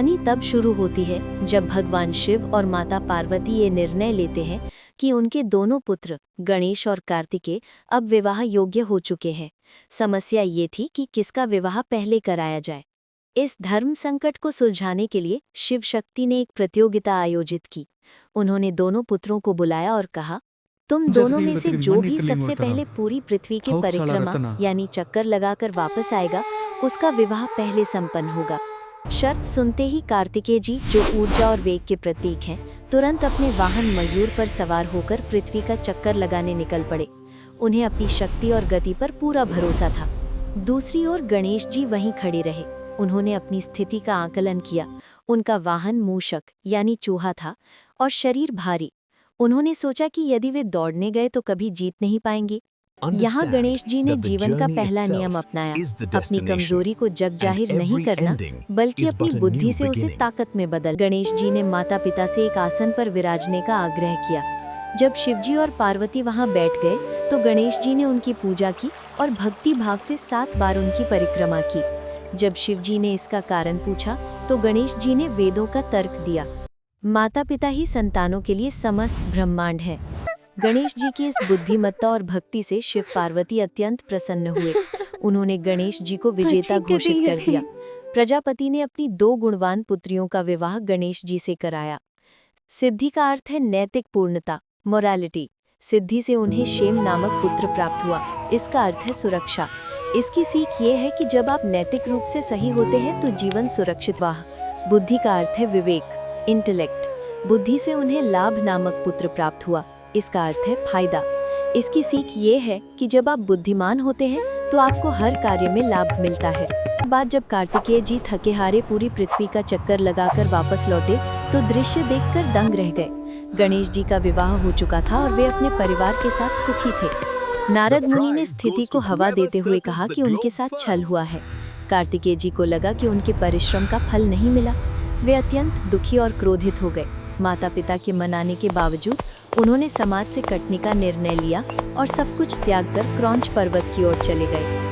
कहानी तब शुरू होती है जब भगवान शिव और माता पार्वती ये निर्णय लेते हैं कि उनके दोनों पुत्र गणेश और कार्तिकेय अब विवाह योग्य हो चुके हैं। समस्या ये थी कि किसका विवाह पहले कराया जाए। इस धर्म संकट को सुलझाने के लिए शिव शक्ति ने एक प्रतियोगिता आयोजित की। उन्होंने दोनों पुत्रों को बुलाया और कहा, तुम दोनों में से जो भी सबसे पहले पूरी पृथ्वी की परिक्रमा यानी चक्कर लगाकर वापस आएगा, उसका विवाह पहले संपन्न होगा। शर्त सुनते ही कार्तिकेय जी, जो ऊर्जा और वेग के प्रतीक हैं, तुरंत अपने वाहन मयूर पर सवार होकर पृथ्वी का चक्कर लगाने निकल पड़े। उन्हें अपनी शक्ति और गति पर पूरा भरोसा था। दूसरी ओर गणेश जी वहीं खड़े रहे। उन्होंने अपनी स्थिति का आकलन किया। उनका वाहन मूषक यानी चूहा था और शरीर भारी। उन्होंने सोचा कि यदि वे दौड़ने गए तो कभी जीत नहीं पाएंगे। यहाँ गणेश जी ने जीवन का पहला नियम अपनाया, अपनी कमजोरी को जग जाहिर नहीं करना बल्कि अपनी बुद्धि से उसे ताकत में बदल। गणेश जी ने माता पिता से एक आसन पर विराजने का आग्रह किया। जब शिवजी और पार्वती वहां बैठ गए तो गणेश जी ने उनकी पूजा की और भक्ति भाव से 7 बार उनकी परिक्रमा की। जब शिवजी ने इसका कारण पूछा तो गणेश जी ने वेदों का तर्क दिया। माता पिता ही संतानों के लिए समस्त ब्रह्मांड है। गणेश जी की इस बुद्धिमत्ता और भक्ति से शिव पार्वती अत्यंत प्रसन्न हुए। उन्होंने गणेश जी को विजेता घोषित कर दिया। प्रजापति ने अपनी 2 गुणवान पुत्रियों का विवाह गणेश जी से कराया। सिद्धि का अर्थ है नैतिक पूर्णता, मोरालिटी। सिद्धि से उन्हें क्षेम नामक पुत्र प्राप्त हुआ। इसका अर्थ है सुरक्षा। इसकी सीख ये है कि जब आप नैतिक रूप से सही होते हैं तो जीवन सुरक्षित। वाह। बुद्धि का अर्थ है विवेक, इंटेलेक्ट। बुद्धि से उन्हें लाभ नामक पुत्र प्राप्त हुआ। इसका अर्थ है फायदा। इसकी सीख ये है कि जब आप बुद्धिमान होते हैं तो आपको हर कार्य में लाभ मिलता है। बाद जब कार्तिकेय जी थके हारे पूरी पृथ्वी का चक्कर लगाकर वापस लौटे तो दृश्य देखकर दंग रह गए। गणेश जी का विवाह हो चुका था और वे अपने परिवार के साथ सुखी थे। नारद मुनि ने स्थिति को हवा देते हुए कहा कि उनके साथ छल हुआ है। कार्तिकेय जी को लगा कि उनके परिश्रम का फल नहीं मिला। वे अत्यंत दुखी और क्रोधित हो गए। माता पिता के मनाने के बावजूद उन्होंने समाज से कटने का निर्णय लिया और सब कुछ त्याग कर क्रौंच पर्वत की ओर चले गए।